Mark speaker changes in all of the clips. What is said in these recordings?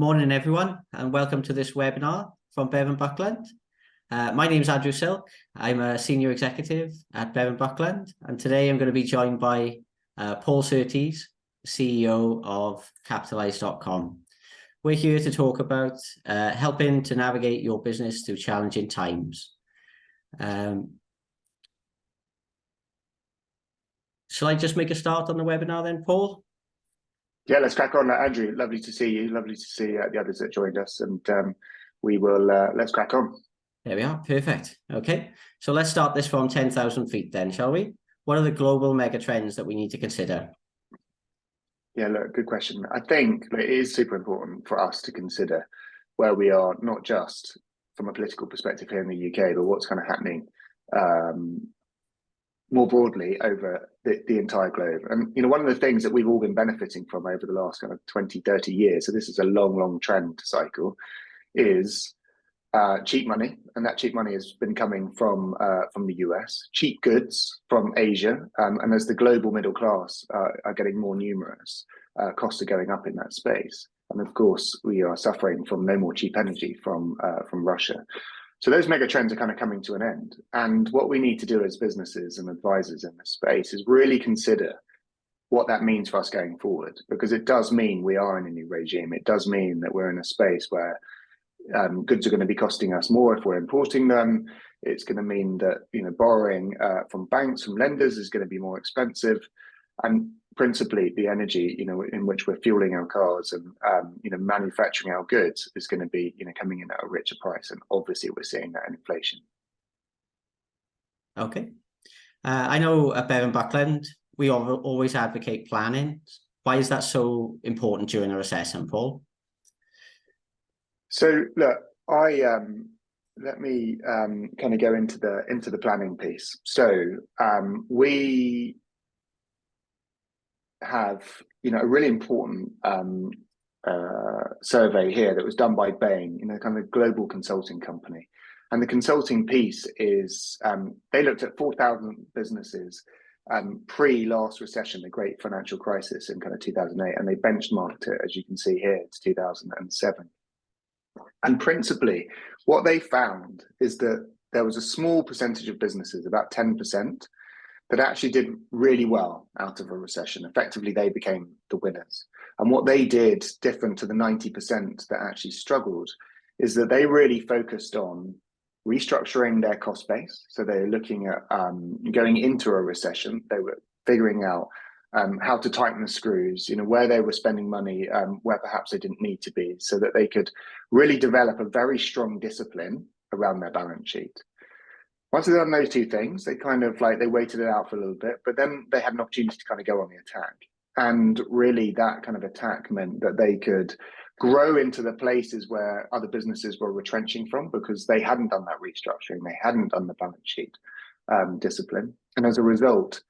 Speaker 1: Morning, everyone, and welcome to this webinar from Bevan Buckland. My name is Andrew Silk. I'm a senior executive at Bevan Buckland, and today I'm going to be joined by Paul Surtees, CEO of Capitalise.com. We're here to talk about helping to navigate your business through challenging times. Shall I just make a start on the webinar then, Paul?
Speaker 2: Yeah, let's crack on. Andrew, lovely to see you. Lovely to see the others that joined us, and we will let's crack on.
Speaker 1: There we are. Perfect. Okay, so let's start this from 10,000 feet then, shall we? What are the global mega trends that we need to consider?
Speaker 2: Yeah, look, good question. I think it is super important for us to consider where we are, not just from a political perspective here in the UK, but what's kind of happening more broadly over the entire globe. And, you know, one of the things that we've all been benefiting from over the last kind of 20, 30 years, so this is a long trend cycle, is cheap money. And that cheap money has been coming from the US, cheap goods from Asia. And as the global middle class are getting more numerous, costs are going up in that space. And of course, we are suffering from no more cheap energy from Russia. So those mega trends are kind of coming to an end. And what we need to do as businesses and advisors in this space is really consider what that means for us going forward, because it does mean we are in a new regime. It does mean that we're in a space where goods are going to be costing us more if we're importing them. It's going to mean that, you know, borrowing from banks, from lenders is going to be more expensive. And principally the energy, you know, in which we're fueling our cars and, you know, manufacturing our goods is going to be, you know, coming in at a richer price. And obviously we're seeing that in inflation.
Speaker 1: Okay. I know at Bevan Buckland, we always advocate planning. Why is that so important during a recession, Paul?
Speaker 2: So look, let me kind of go into the planning piece. So we have, you know, a really important survey here that was done by Bain, you know, kind of global consulting company. And the consulting piece is they looked at 4,000 businesses pre-last recession, the great financial crisis in kind of 2008, and they benchmarked it, as you can see here, to 2007. And principally, what they found is that there was a small percentage of businesses, about 10%, that actually did really well out of a recession. Effectively, they became the winners. And what they did, different to the 90% that actually struggled, is that they really focused on restructuring their cost base. So they were looking at going into a recession. They were figuring out how to tighten the screws, you know, where they were spending money, where perhaps they didn't need to be, so that they could really develop a very strong discipline around their balance sheet. Once they've done those two things, they kind of like, they waited it out for a little bit, but then they had an opportunity to kind of go on the attack. And really that kind of attack meant that they could grow into the places where other businesses were retrenching from, because they hadn't done that restructuring, they hadn't done the balance sheet discipline. And as a result,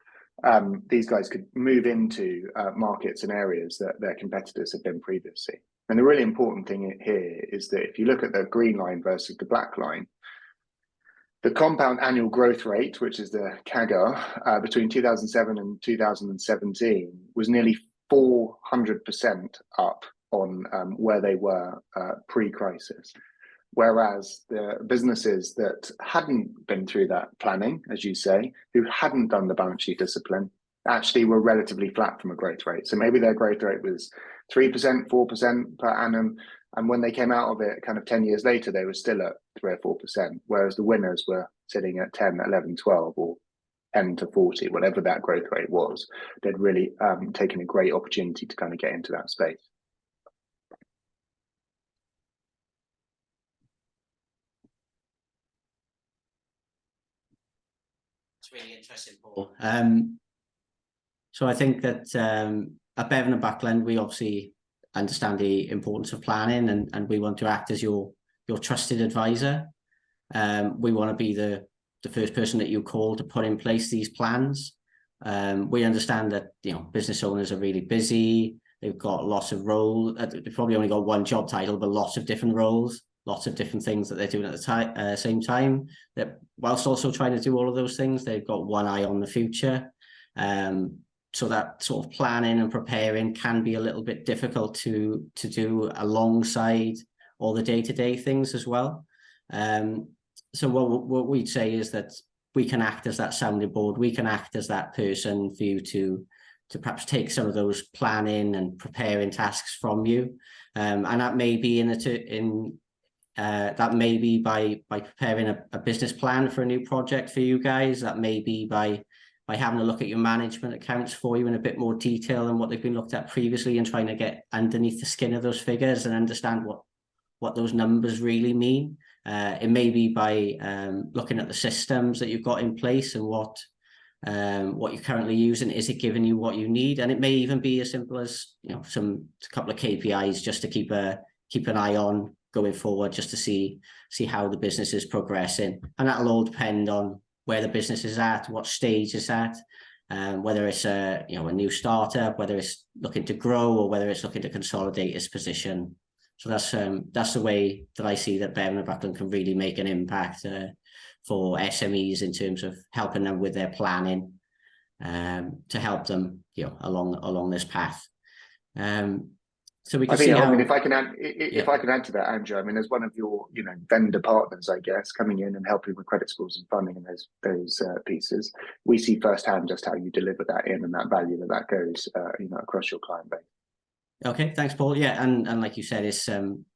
Speaker 2: these guys could move into markets and areas that their competitors had been previously. And the really important thing here is that if you look at the green line versus the black line, the compound annual growth rate, which is the CAGR, between 2007 and 2017 was nearly 400% up on where they were pre-crisis. Whereas the businesses that hadn't been through that planning, as you say, who hadn't done the balance sheet discipline, actually were relatively flat from a growth rate. So maybe their growth rate was 3%, 4% per annum. And when they came out of it kind of 10 years later, they were still at 3 or 4%, whereas the winners were sitting at 10, 11, 12, or 10 to 40, whatever that growth rate was. They'd really taken a great opportunity to kind of get into that space.
Speaker 1: It's really interesting, Paul. So I think that at Bevan and Buckland, we obviously understand the importance of planning, and we want to act as your trusted advisor. We want to be the first person that you call to put in place these plans. We understand that, you know, business owners are really busy. They've got lots of roles. They've probably only got one job title, but lots of different roles, lots of different things that they're doing at the same time. That whilst also trying to do all of those things, they've got one eye on the future. so that sort of planning and preparing can be a little bit difficult to do alongside all the day-to-day things as well. So what we'd say is that we can act as that sounding board. We can act as that person for you to perhaps take some of those planning and preparing tasks from you, and that may be that may be by preparing a business plan for a new project for you guys. That may be by having a look at your management accounts for you in a bit more detail than what they've been looked at previously, and trying to get underneath the skin of those figures and understand what those numbers really mean. It may be by looking at the systems that you've got in place and what you're currently using. Is it giving you what you need? And it may even be as simple as, you know, a couple of KPIs just to keep an eye on going forward, just to see how the business is progressing. And that'll all depend on where the business is at, what stage it's at, whether it's a new startup, whether it's looking to grow, or whether it's looking to consolidate its position. So that's the way that I see that Bevan and Buckland can really make an impact for SMEs in terms of helping them with their planning, to help them, you know, along this path. So we can see how.
Speaker 2: I mean, if I can add to that, Andrew. I mean, as one of your, you know, vendor partners, I guess, coming in and helping with credit scores and funding and those pieces, we see firsthand just how you deliver that in and that value that goes, you know, across your client base.
Speaker 1: Okay, thanks, Paul. Yeah, and like you said, it's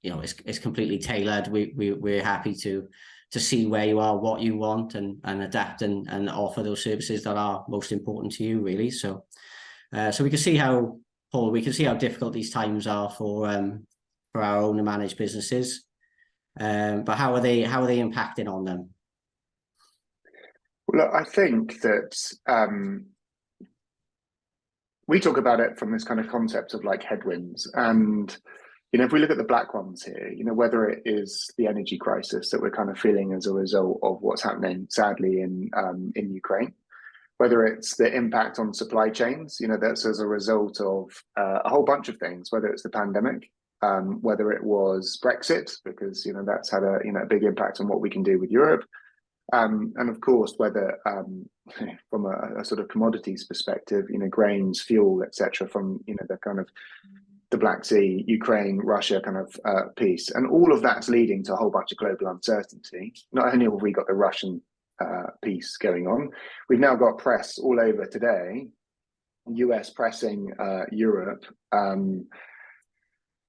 Speaker 1: it's completely tailored. We're happy to see where you are, what you want, and adapt and offer those services that are most important to you, really. So we can see how, Paul, we can see how difficult these times are for our owner managed businesses. But how are they impacting on them?
Speaker 2: Well, I think that we talk about it from this kind of concept of like headwinds. And, you know, if we look at the black ones here, you know, whether it is the energy crisis that we're kind of feeling as a result of what's happening, sadly, in Ukraine, whether it's the impact on supply chains, you know, that's as a result of a whole bunch of things, whether it's the pandemic, whether it was Brexit, because, you know, that's had a big impact on what we can do with Europe. And of course, whether from a sort of commodities perspective, you know, grains, fuel, etc., from, you know, the kind of the Black Sea, Ukraine, Russia kind of piece, and all of that's leading to a whole bunch of global uncertainty. Not only have we got the Russian piece going on, we've now got press all over today, US pressing Europe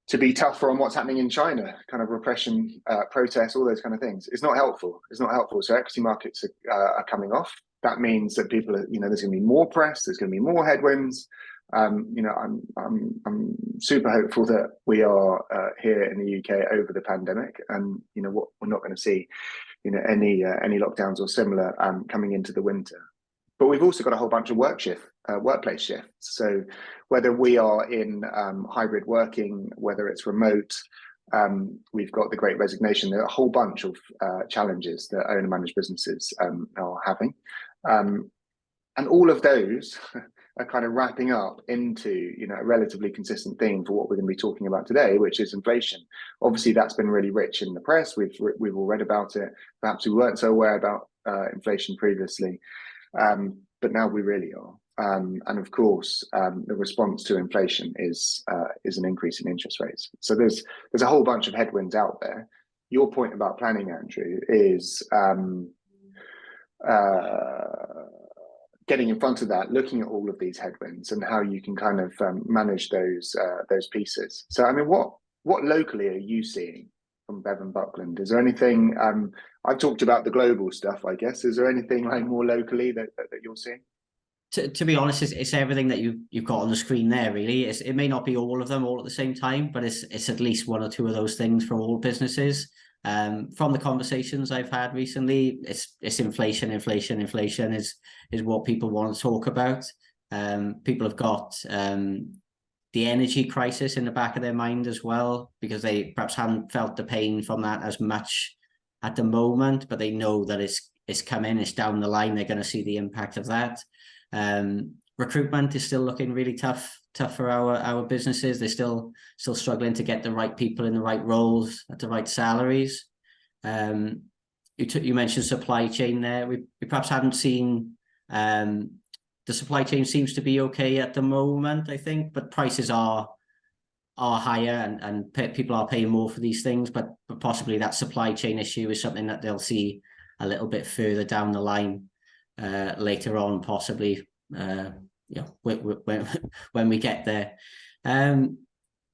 Speaker 2: to be tougher on what's happening in China, kind of repression, protests, all those kind of things. It's not helpful. It's not helpful. So equity markets are coming off. That means that people are, you know, there's going to be more press. There's going to be more headwinds. You know, I'm super hopeful that we are here in the UK over the pandemic, and you know what, we're not going to see, you know, any lockdowns or similar coming into the winter. But we've also got a whole bunch of workplace shifts. So whether we are in hybrid working, whether it's remote, we've got the Great Resignation. There are a whole bunch of challenges that owner-managed businesses are having. And all of those are kind of wrapping up into, you know, a relatively consistent theme for what we're going to be talking about today, which is inflation. Obviously, that's been really rich in the press. We've all read about it. Perhaps we weren't so aware about inflation previously. But now we really are. And of course, the response to inflation is an increase in interest rates. So there's a whole bunch of headwinds out there. Your point about planning, Andrew, is getting in front of that, looking at all of these headwinds and how you can kind of manage those pieces. So, I mean, what locally are you seeing from Bevan Buckland? Is there anything? I've talked about the global stuff, I guess. Is there anything like more locally that you're seeing?
Speaker 1: To be honest, it's everything that you've got on the screen there. Really, it may not be all of them all at the same time, but it's at least one or two of those things for all businesses. From the conversations I've had recently, it's inflation is what people want to talk about. People have got the energy crisis in the back of their mind as well, because they perhaps haven't felt the pain from that as much at the moment, but they know that it's coming, it's down the line, they're going to see the impact of that. Recruitment is still looking really tough for our businesses. They're still struggling to get the right people in the right roles at the right salaries. You mentioned supply chain there. We perhaps haven't seen the supply chain seems to be okay at the moment, I think, but prices are higher and people are paying more for these things, but possibly that supply chain issue is something that they'll see a little bit further down the line later on, possibly, when we get there.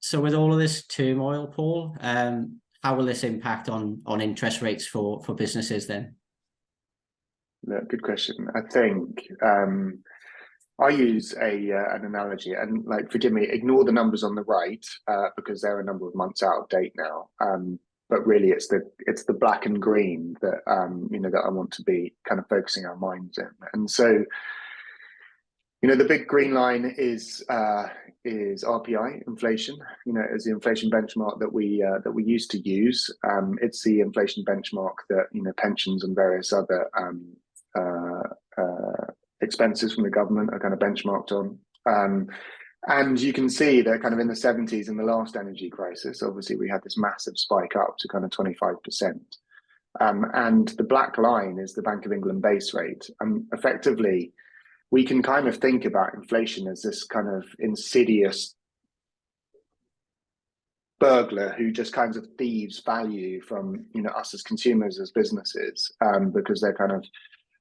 Speaker 1: So with all of this turmoil, Paul, how will this impact on interest rates for businesses then?
Speaker 2: Good question. I think I use an analogy, and like, forgive me, ignore the numbers on the right because they're a number of months out of date now. But really, it's the black and green that that I want to be kind of focusing our minds in. And so, the big green line is RPI, inflation. As the inflation benchmark that we used to use. It's the inflation benchmark that pensions and various other expenses from the government are kind of benchmarked on. And you can see that kind of in the 70s, in the last energy crisis, obviously we had this massive spike up to kind of 25%. And the black line is the Bank of England base rate. And effectively, we can kind of think about inflation as this kind of insidious burglar who just kind of thieves value from us as consumers, as businesses, because they're kind of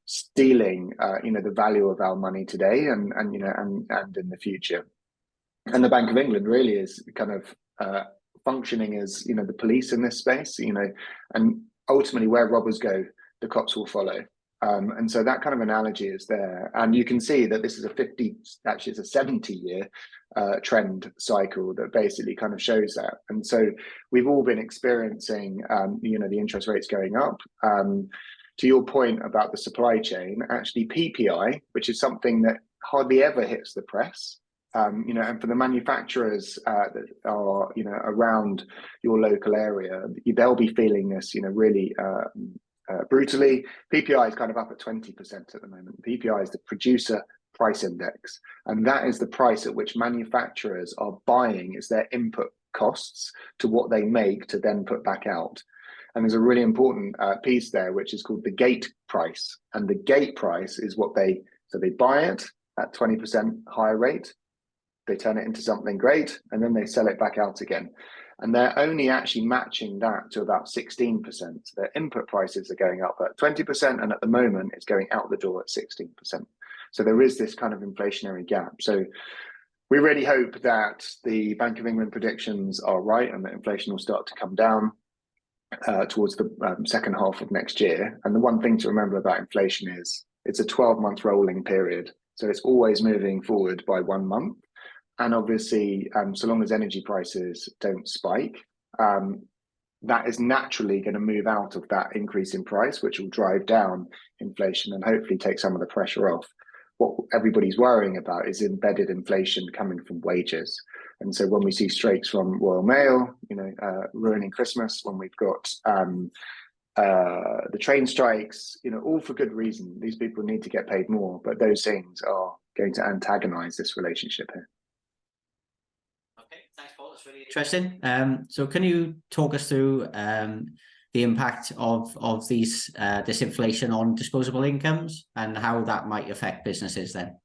Speaker 2: stealing the value of our money today and in the future. And the Bank of England really is kind of functioning as the police in this space, and ultimately where robbers go, the cops will follow. And so that kind of analogy is there, and you can see that this is it's a 70-year trend cycle that basically kind of shows that. And so we've all been experiencing the interest rates going up. To your point about the supply chain, actually PPI, which is something that hardly ever hits the press, and for the manufacturers that are around your local area, they'll be feeling this really brutally. PPI is kind of up at 20% at the moment. PPI is the producer price index, and that is the price at which manufacturers are buying as their input costs to what they make to then put back out. And there's a really important piece there, which is called the gate price. And the gate price is what they buy it at 20% higher rate, they turn it into something great, and then they sell it back out again. And they're only actually matching that to about 16%. So their input prices are going up at 20%, and at the moment it's going out the door at 16%. So there is this kind of inflationary gap. So we really hope that the Bank of England predictions are right and that inflation will start to come down towards the second half of next year. And the one thing to remember about inflation is it's a 12-month rolling period. So it's always moving forward by 1 month. And obviously, so long as energy prices don't spike, that is naturally going to move out of that increase in price, which will drive down inflation and hopefully take some of the pressure off. What everybody's worrying about is embedded inflation coming from wages. And so when we see strikes from Royal Mail, ruining Christmas, when we've got the train strikes, all for good reason. These people need to get paid more, but those things are going to antagonize this relationship here.
Speaker 1: Okay, thanks, Paul. That's really interesting. So can you talk us through the impact of these this inflation on disposable incomes and how that might affect businesses then?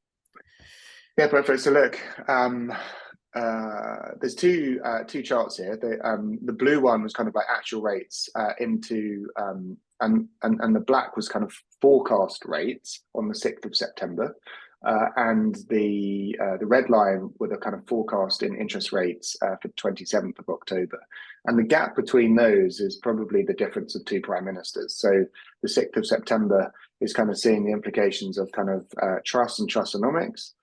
Speaker 2: Yeah, perfect. So look, there's two charts here. The blue one was kind of like actual rates and the black was kind of forecast rates on the 6th of September. And the red line were the kind of forecast in interest rates for the 27th of October. And the gap between those is probably the difference of two prime ministers. So the 6th of September is kind of seeing the implications of kind of trust and trustonomics.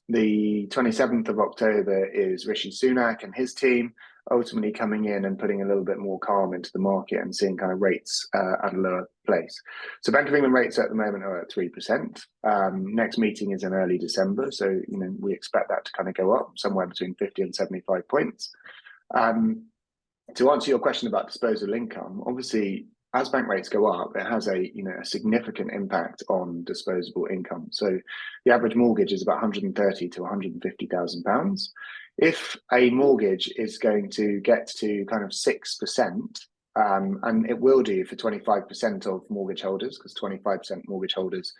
Speaker 2: The 27th of October is Rishi Sunak and his team ultimately coming in and putting a little bit more calm into the market and seeing kind of rates at a lower place. So Bank of England rates at the moment are at 3%. Next meeting is in early December. So, we expect that to kind of go up somewhere between 50 and 75 points. To answer your question about disposable income, obviously, as bank rates go up, it has a significant impact on disposable income. So the average mortgage is about £130,000 to £150,000. If a mortgage is going to get to kind of 6%, and it will do for 25% of mortgage holders, because 25% mortgage holders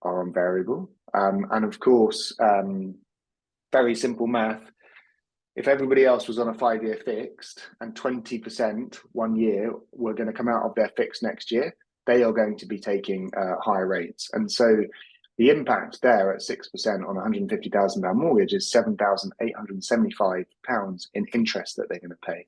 Speaker 2: are on variable, And of course, very simple math. If everybody else was on a 5-year fixed and 20% 1 year were going to come out of their fix next year, they are going to be taking higher rates. And so the impact there at 6% on a £150,000 mortgage is £7,875 in interest that they're going to pay.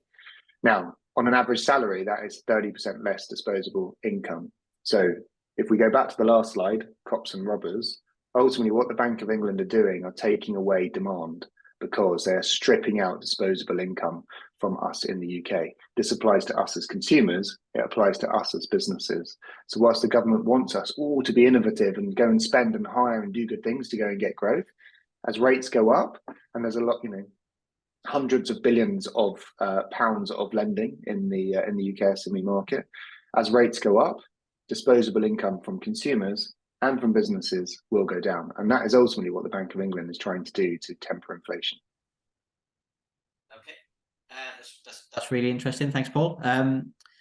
Speaker 2: Now, on an average salary, that is 30% less disposable income. So if we go back to the last slide, cops and robbers, ultimately what the Bank of England are doing are taking away demand, because they're stripping out disposable income from us in the UK. This applies to us as consumers, it applies to us as businesses. So whilst the government wants us all to be innovative and go and spend and hire and do good things to go and get growth, as rates go up, and there's a lot, hundreds of billions of pounds of lending in the UK SME market, as rates go up, disposable income from consumers and from businesses will go down. And that is ultimately what the Bank of England is trying to do to temper inflation.
Speaker 1: Okay, that's really interesting. Thanks, Paul.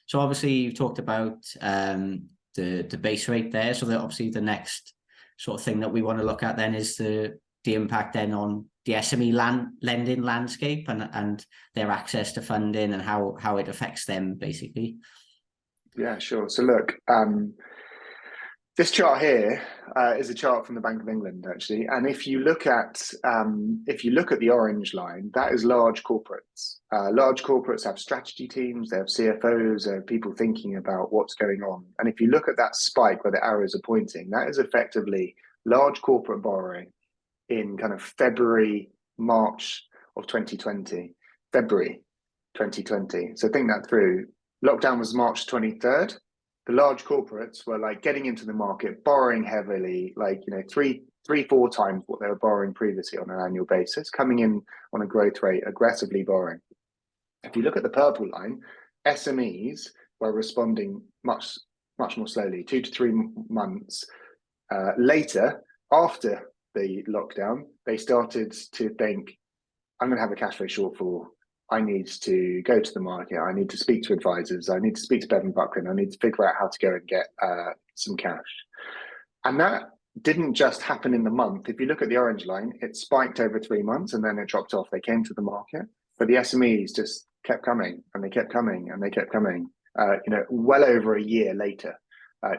Speaker 1: So obviously you've talked about the base rate there. So that obviously the next sort of thing that we want to look at then is the impact then on the SME lending landscape and their access to funding and how it affects them basically. Yeah,
Speaker 2: sure. So look, this chart here is a chart from the Bank of England, actually, and if you look at the orange line, that is large corporates. Large corporates have strategy teams, they have CFOs, they have people thinking about what's going on. And if you look at that spike where the arrows are pointing, that is effectively large corporate borrowing in kind of February, March of 2020. February 2020. So think that through. Lockdown was March 23rd. The large corporates were like getting into the market, borrowing heavily, like, 3-4 times what they were borrowing previously on an annual basis, coming in on a growth rate, aggressively borrowing. If you look at the purple line, SMEs were responding much more slowly, 2 to 3 months later, after the lockdown, they started to think, I'm going to have a cash flow shortfall. I need to go to the market. I need to speak to advisors. I need to speak to Bevan Buckland. I need to figure out how to go and get some cash. And that didn't just happen in the month. If you look at the orange line, it spiked over 3 months and then it dropped off. They came to the market, but the SMEs just kept coming and they kept coming and they kept coming. Well over a year later,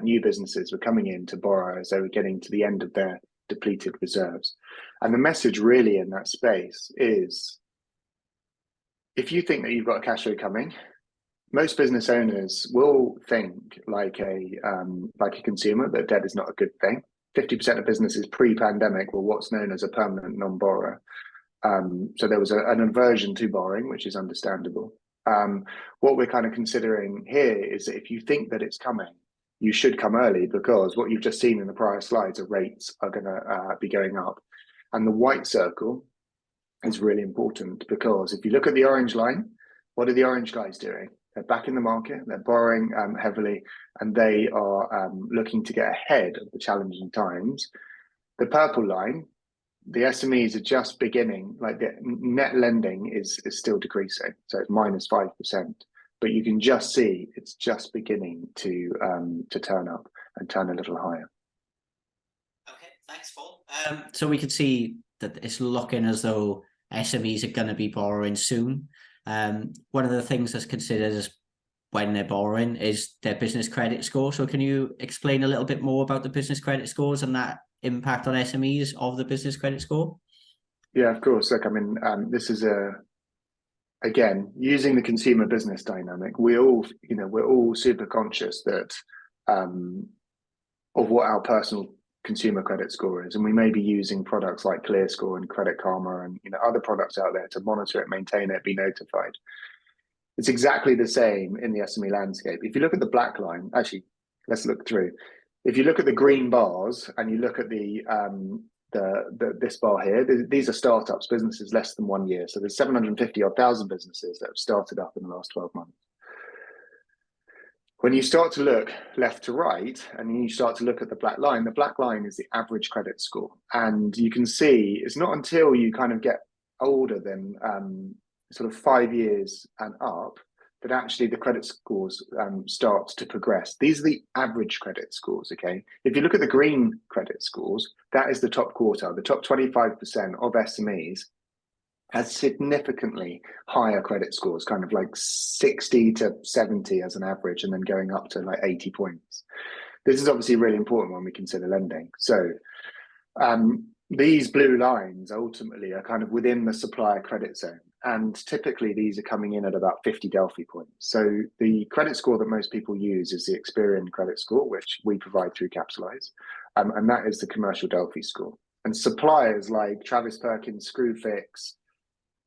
Speaker 2: new businesses were coming in to borrow as they were getting to the end of their depleted reserves. And the message really in that space is, if you think that you've got a cash flow coming, most business owners will think like a consumer, that debt is not a good thing. 50% of businesses pre-pandemic were what's known as a permanent non-borrower. So there was an aversion to borrowing, which is understandable. What we're kind of considering here is that if you think that it's coming, you should come early, because what you've just seen in the prior slides are rates are going to be going up. And the white circle is really important, because if you look at the orange line, what are the orange guys doing? They're back in the market, they're borrowing heavily, and they are looking to get ahead of the challenging times. The purple line, the SMEs are just beginning, like the net lending is still decreasing, so it's -5%, but you can just see it's just beginning to turn up and turn a little higher.
Speaker 1: Okay, thanks, Paul. So we could see that it's looking as though SMEs are going to be borrowing soon. One of the things that's considered as when they're borrowing is their business credit score. So can you explain a little bit more about the business credit scores and that impact on SMEs of the business credit score?
Speaker 2: Yeah, of course. Look, I mean, this is again, using the consumer business dynamic, we're all super conscious that of what our personal consumer credit score is, and we may be using products like ClearScore and Credit Karma and other products out there to monitor it, maintain it, be notified. It's exactly the same in the SME landscape. If you look at the black line, actually, let's look through. If you look at the green bars and you look at this bar here, these are startups, businesses less than 1 year. So there's 750,000 businesses that have started up in the last 12 months. When you start to look left to right and you start to look at the black line is the average credit score. And you can see it's not until you kind of get older than sort of 5 years and up that actually the credit scores start to progress. These are the average credit scores, okay? If you look at the green credit scores, that is the top quartile. The top 25% of SMEs has significantly higher credit scores, kind of like 60 to 70 as an average, and then going up to like 80 points. This is obviously really important when we consider lending. So these blue lines ultimately are kind of within the supplier credit zone. And typically these are coming in at about 50 Delphi points. So the credit score that most people use is the Experian credit score, which we provide through Capitalise. And that is the commercial Delphi score. And suppliers like Travis Perkins, Screwfix,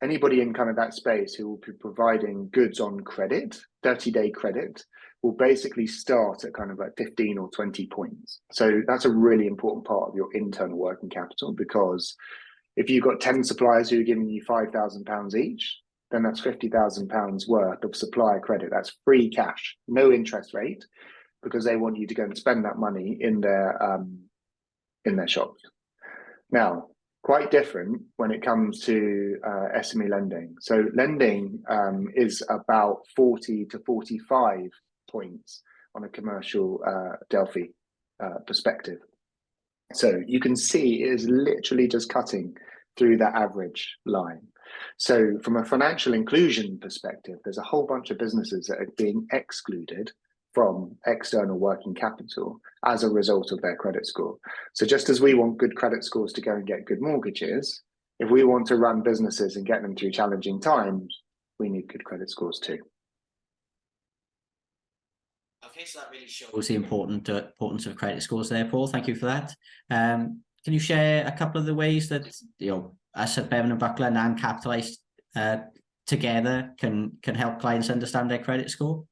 Speaker 2: anybody in kind of that space who will be providing goods on credit, 30-day credit, will basically start at kind of like 15 or 20 points. So that's a really important part of your internal working capital, because if you've got 10 suppliers who are giving you £5,000 each, then that's £50,000 worth of supplier credit. That's free cash, no interest rate, because they want you to go and spend that money in their shops. Now, quite different when it comes to SME lending. So lending is about 40 to 45 points on a commercial Delphi perspective. So you can see it is literally just cutting through that average line. So from a financial inclusion perspective, there's a whole bunch of businesses that are being excluded from external working capital as a result of their credit score. So just as we want good credit scores to go and get good mortgages, if we want to run businesses and get them through challenging times, we need good credit scores too.
Speaker 1: Okay, so that really shows the importance of credit scores there, Paul. Thank you for that. Can you share a couple of the ways that us at Bevan and Buckland and Capitalise together can help clients understand their credit score?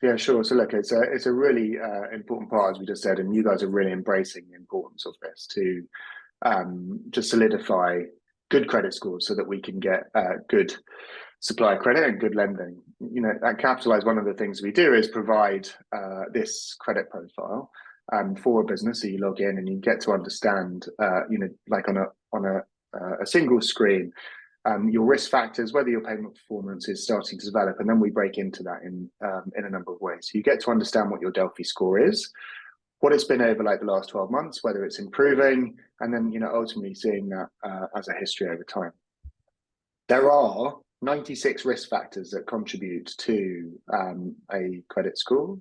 Speaker 2: Yeah, sure. So look, it's a really important part, as we just said, and you guys are really embracing the importance of this to solidify good credit scores so that we can get good supplier credit and good lending. At Capitalise, one of the things we do is provide this credit profile for a business. So you log in and you get to understand, like on a single screen, your risk factors, whether your payment performance is starting to develop, and then we break into that in a number of ways. So you get to understand what your Delphi score is, what it's been over like the last 12 months, whether it's improving, and then ultimately seeing that as a history over time. There are 96 risk factors that contribute to a credit score.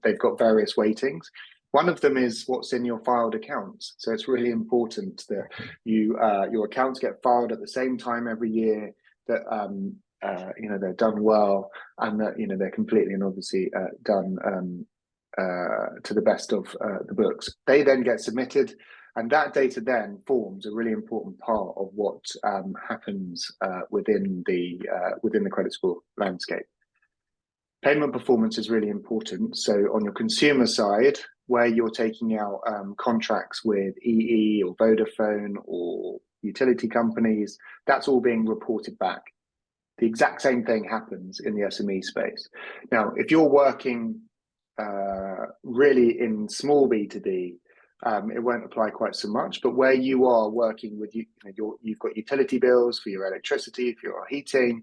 Speaker 2: They've got various weightings. One of them is what's in your filed accounts. So it's really important that your accounts get filed at the same time every year, that they're done well, and that they're completely and obviously done to the best of the books. They then get submitted, and that data then forms a really important part of what happens within the credit score landscape. Payment performance is really important. So on your consumer side, where you're taking out contracts with EE or Vodafone or utility companies, that's all being reported back. The exact same thing happens in the SME space. Now, if you're working really in small B2B, it won't apply quite so much, but where you are working with, you've got utility bills for your electricity, for your heating,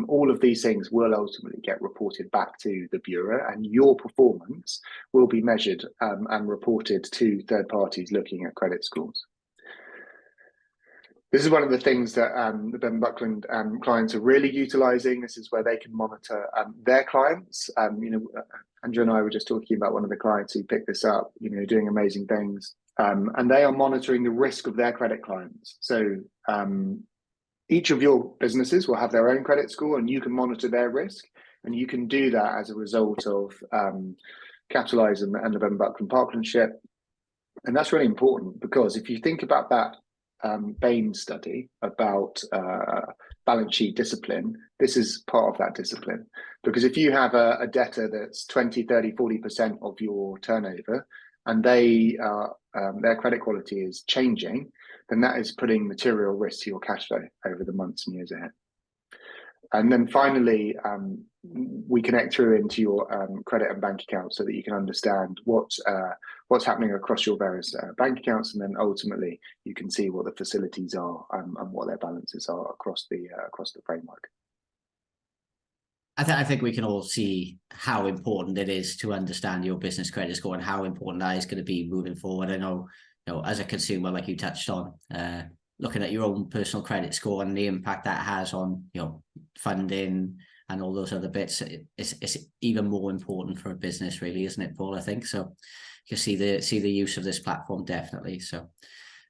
Speaker 2: all of these things will ultimately get reported back to the Bureau, and your performance will be measured and reported to third parties looking at credit scores. This is one of the things that the Bevan Buckland clients are really utilising. This is where they can monitor their clients. Andrew and I were just talking about one of the clients who picked this up, doing amazing things. And they are monitoring the risk of their credit clients. So each of your businesses will have their own credit score, and you can monitor their risk. And you can do that as a result of Capitalise and the Bevan Buckland partnership. And that's really important, because if you think about that Bain study about balance sheet discipline, this is part of that discipline. Because if you have a debtor that's 20, 30, 40% of your turnover, and their credit quality is changing, then that is putting material risk to your cash flow over the months and years ahead. And then finally, we connect through into your credit and bank accounts so that you can understand what's happening across your various bank accounts, and then ultimately you can see what the facilities are and what their balances are across the framework.
Speaker 1: I think we can all see how important it is to understand your business credit score and how important that is going to be moving forward. I know, as a consumer, like you touched on, looking at your own personal credit score and the impact that has on, funding and all those other bits, it's even more important for a business, really, isn't it, Paul? I think so. You see the use of this platform, definitely. So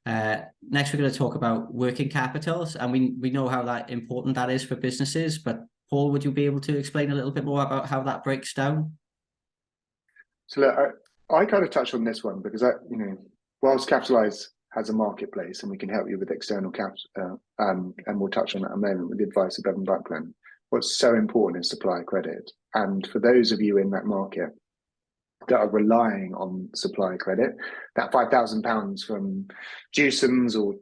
Speaker 1: next we're going to talk about working capitals, and we know how important that is for businesses, but Paul, would you be able to explain a little bit more about how that breaks down?
Speaker 2: So look, I kind of touched on this one because whilst Capitalise has a marketplace and we can help you with external capital, and we'll touch on that in a moment with the advice of Bevan Buckland, what's so important is supply credit. And for those of you in that market that are relying on supply credit, that £5,000 from Juicens or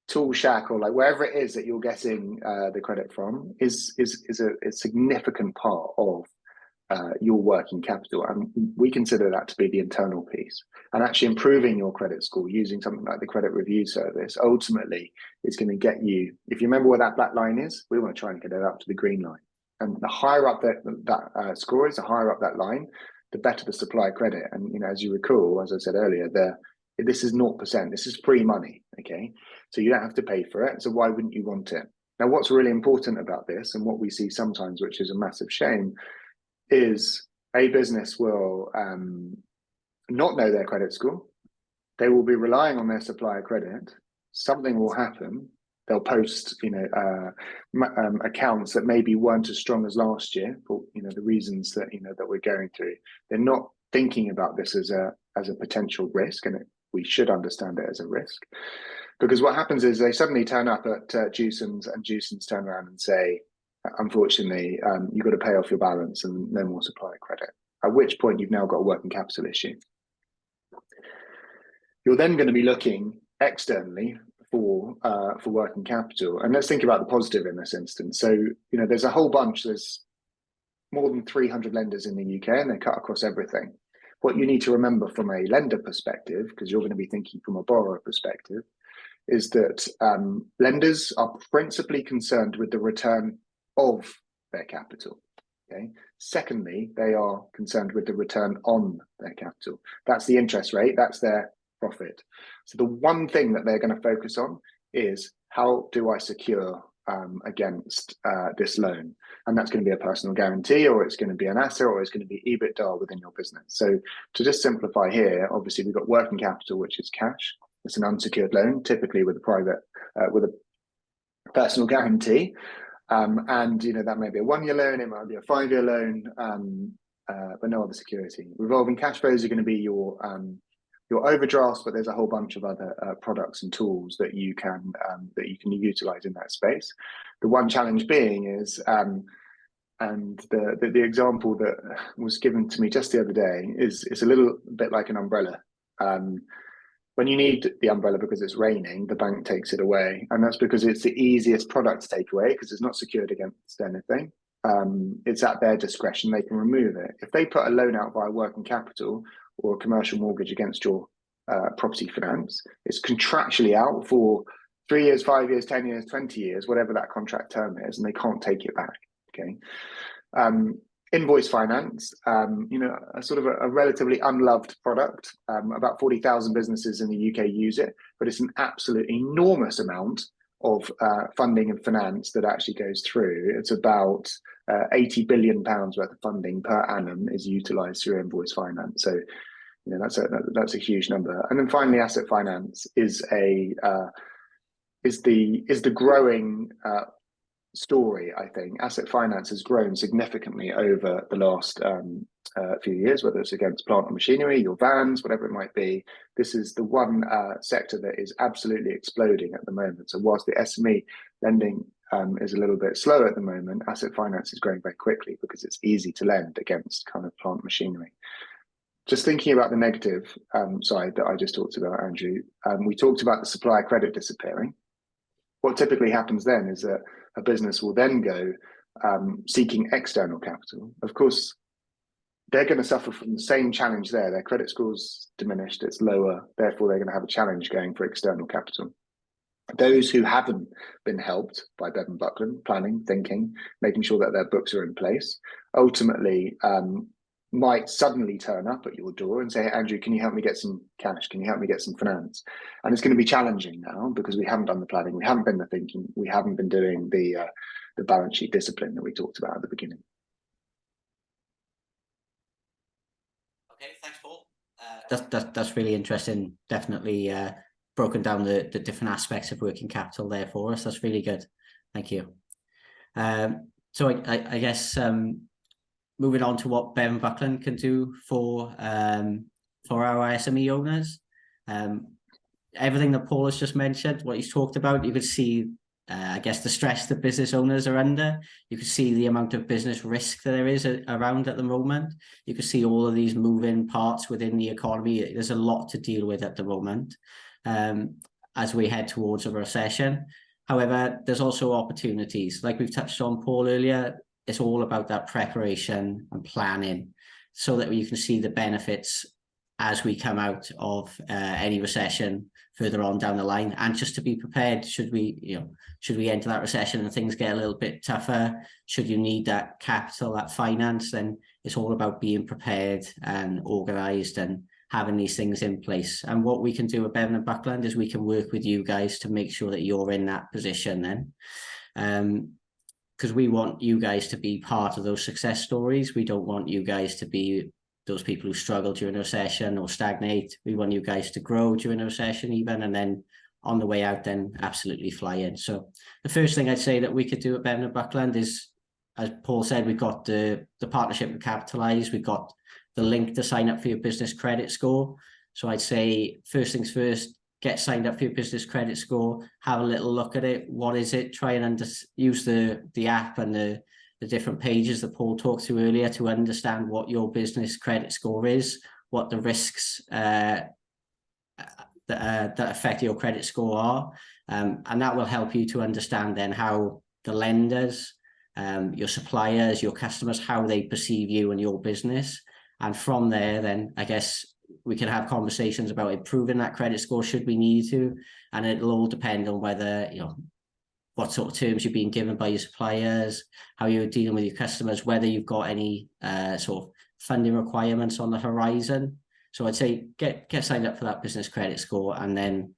Speaker 2: Tool Shack or like wherever it is that you're getting the credit from is a significant part of your working capital, and we consider that to be the internal piece. And actually improving your credit score using something like the credit review service ultimately is going to get you, if you remember where that black line is, we want to try and get it up to the green line. And the higher up that score is, the higher up that line, the better the supply credit. And as you recall, as I said earlier, this is 0%. This is free money. Okay, so you don't have to pay for it. So why wouldn't you want it? Now, what's really important about this, and what we see sometimes, which is a massive shame, is a business will not know their credit score. They will be relying on their supplier credit. Something will happen. They'll post, accounts that maybe weren't as strong as last year for the reasons that that we're going through. They're not thinking about this as a potential risk, and we should understand it as a risk. Because what happens is they suddenly turn up at Juicens, and Juicens turn around and say, unfortunately, you've got to pay off your balance and no more supplier credit. At which point you've now got a working capital issue. You're then going to be looking externally for working capital. And let's think about the positive in this instance. So, there's a whole bunch, there's more than 300 lenders in the UK, and they cut across everything. What you need to remember from a lender perspective, because you're going to be thinking from a borrower perspective, is that lenders are principally concerned with the return of their capital. Okay. Secondly, they are concerned with the return on their capital. That's the interest rate, that's their profit. So the one thing that they're going to focus on is, how do I secure against this loan? And that's going to be a personal guarantee, or it's going to be an asset, or it's going to be EBITDA within your business. So to just simplify here, obviously we've got working capital, which is cash. It's an unsecured loan, typically with a personal guarantee. And that may be a 1-year loan, it might be a 5-year loan, but no other security. Revolving cash flows are going to be your overdrafts, but there's a whole bunch of other products and tools that you can utilize in that space. The one challenge being is, and the example that was given to me just the other day is, it's a little bit like an umbrella. When you need the umbrella because it's raining, the bank takes it away. And that's because it's the easiest product to take away, because it's not secured against anything. It's at their discretion, they can remove it. If they put a loan out via working capital or a commercial mortgage against your property finance, it's contractually out for 3 years, 5 years, 10 years, 20 years, whatever that contract term is, and they can't take it back. Okay. Invoice finance, a sort of a relatively unloved product. About 40,000 businesses in the UK use it, but it's an absolute enormous amount of funding and finance that actually goes through. It's about £80 billion worth of funding per annum is utilised through invoice finance. So, that's a huge number. And then finally, asset finance is the growing story. I think asset finance has grown significantly over the last few years, whether it's against plant and machinery, your vans, whatever it might be. This is the one sector that is absolutely exploding at the moment. So whilst the SME lending is a little bit slow at the moment, asset finance is growing very quickly because it's easy to lend against kind of plant machinery. Just thinking about the negative side that I just talked about, Andrew, we talked about the supplier credit disappearing. What typically happens then is that a business will then go seeking external capital. Of course, they're going to suffer from the same challenge there. Their credit score's diminished, it's lower, therefore they're going to have a challenge going for external capital. Those who haven't been helped by Bevan Buckland, planning, thinking, making sure that their books are in place, ultimately might suddenly turn up at your door and say, hey, Andrew, can you help me get some cash? Can you help me get some finance? And it's going to be challenging now because we haven't done the planning, we haven't been the thinking, we haven't been doing the balance sheet discipline that we talked about at the beginning.
Speaker 1: Okay, thanks, Paul. That's really interesting. Definitely broken down the different aspects of working capital there for us. That's really good. Thank you. So I guess moving on to what Bevan Buckland can do for our SME owners. Everything that Paul has just mentioned, what he's talked about, you could see, I guess, the stress that business owners are under. You can see the amount of business risk that there is around at the moment. You can see all of these moving parts within the economy. There's a lot to deal with at the moment as we head towards a recession. However, there's also opportunities. Like we've touched on, Paul, earlier, it's all about that preparation and planning so that you can see the benefits as we come out of any recession further on down the line, and just to be prepared should we enter that recession and things get a little bit tougher, should you need that capital, that finance, then it's all about being prepared and organised and having these things in place. And what we can do at Bevan and Buckland is we can work with you guys to make sure that you're in that position then. Because we want you guys to be part of those success stories. We don't want you guys to be those people who struggle during a recession or stagnate. We want you guys to grow during a recession even, and then on the way out then absolutely fly in. So the first thing I'd say that we could do at Bevan and Buckland is, as Paul said, we've got the partnership with Capitalise, we've got the link to sign up for your business credit score. So I'd say first things first, get signed up for your business credit score, have a little look at it. What is it? Try and use the app and the different pages that Paul talked through earlier to understand what your business credit score is, what the risks that affect your credit score are. And that will help you to understand then how the lenders, your suppliers, your customers, how they perceive you and your business. And from there, then I guess we can have conversations about improving that credit score should we need to. And it'll all depend on whether, what sort of terms you're being given by your suppliers, how you're dealing with your customers, whether you've got any sort of funding requirements on the horizon. So I'd say get signed up for that business credit score, and then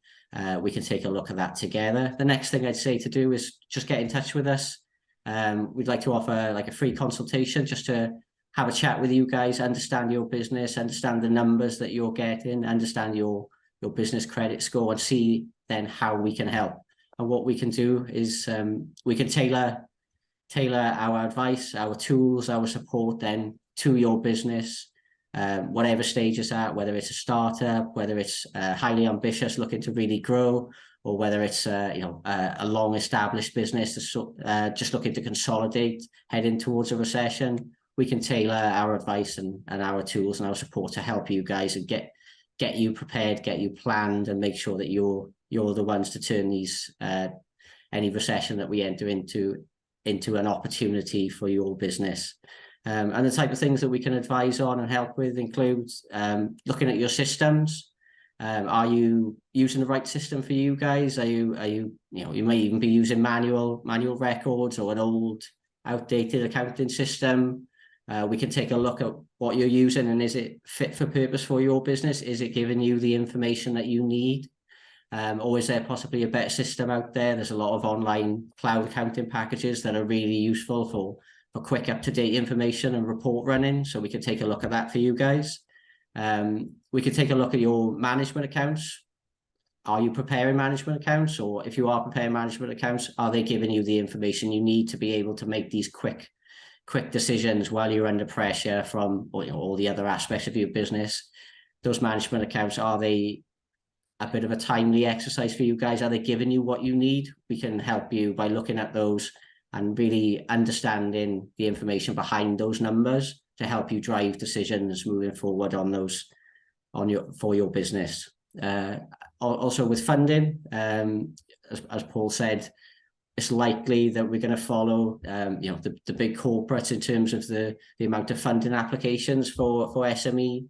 Speaker 1: we can take a look at that together. The next thing I'd say to do is just get in touch with us. We'd like to offer like a free consultation just to have a chat with you guys, understand your business, understand the numbers that you're getting, understand your business credit score, and see then how we can help. And what we can do is we can tailor our advice, our tools, our support then to your business, whatever stage it's at, whether it's a startup, whether it's highly ambitious looking to really grow, or whether it's a long established business that's just looking to consolidate, heading towards a recession. We can tailor our advice and our tools and our support to help you guys and get you prepared, get you planned, and make sure that you're the ones to turn these any recession that we enter into an opportunity for your business. And the type of things that we can advise on and help with includes looking at your systems. Are you using the right system for you guys? Are you you may even be using manual records or an old outdated accounting system. We can take a look at what you're using and is it fit for purpose for your business? Is it giving you the information that you need? Or is there possibly a better system out there? There's a lot of online cloud accounting packages that are really useful for quick up-to-date information and report running. So we can take a look at that for you guys. We can take a look at your management accounts. Are you preparing management accounts? Or if you are preparing management accounts, are they giving you the information you need to be able to make these quick decisions while you're under pressure from all the other aspects of your business? Those management accounts, are they a bit of a timely exercise for you guys? Are they giving you what you need? We can help you by looking at those and really understanding the information behind those numbers to help you drive decisions moving forward on those for your business. Also with funding, as Paul said, it's likely that we're going to follow the big corporates in terms of the amount of funding applications for SME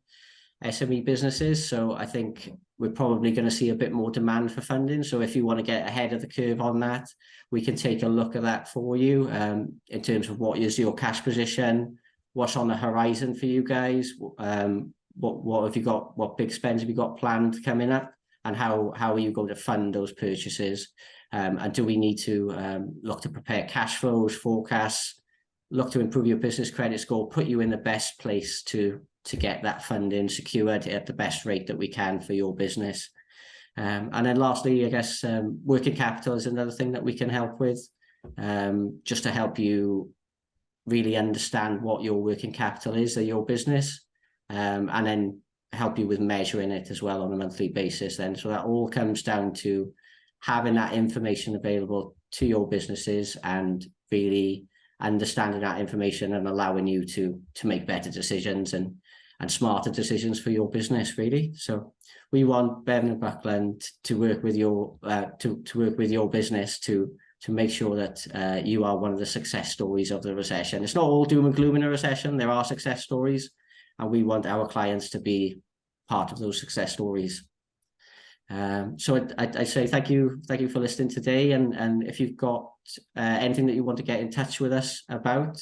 Speaker 1: businesses. So I think we're probably going to see a bit more demand for funding. So if you want to get ahead of the curve on that, we can take a look at that for you, in terms of what is your cash position, what's on the horizon for you guys, what have you got, what big spends have you got planned coming up, and how are you going to fund those purchases, and do we need to look to prepare cash flows, forecasts, look to improve your business credit score, put you in the best place to get that funding secured at the best rate that we can for your business. And then lastly, I guess working capital is another thing that we can help with, just to help you really understand what your working capital is of your business, and then help you with measuring it as well on a monthly basis then. So that all comes down to having that information available to your businesses and really understanding that information and allowing you to make better decisions and smarter decisions for your business, really. So we want Bevan and Buckland to work with your to work with your business to make sure that you are one of the success stories of the recession. It's not all doom and gloom in a recession. There are success stories, and we want our clients to be part of those success stories. So I say thank you for listening today, and if you've got anything that you want to get in touch with us about,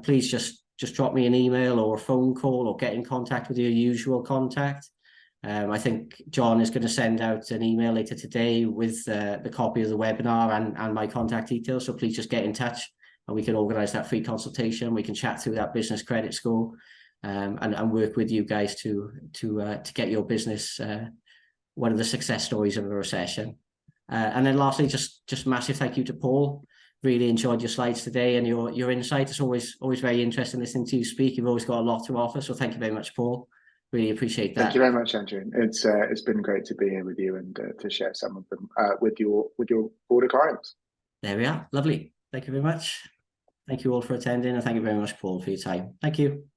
Speaker 1: please just drop me an email or a phone call, or get in contact with your usual contact. I think John is going to send out an email later today with the copy of the webinar and my contact details, so please just get in touch and we can organise that free consultation. We can chat through that business credit score, and work with you guys to get your business one of the success stories of a recession. And then lastly, just massive thank you to Paul. Really enjoyed your slides today and your insight. It's always very interesting listening to you speak. You've always got a lot to offer, so thank you very much, Paul. Really appreciate that.
Speaker 2: Thank you very much, Andrew. It's been great to be here with you and to share some of them with your broader clients.
Speaker 1: There we are. Lovely. Thank you very much. Thank you all for attending, and thank you very much, Paul, for your time. Thank you.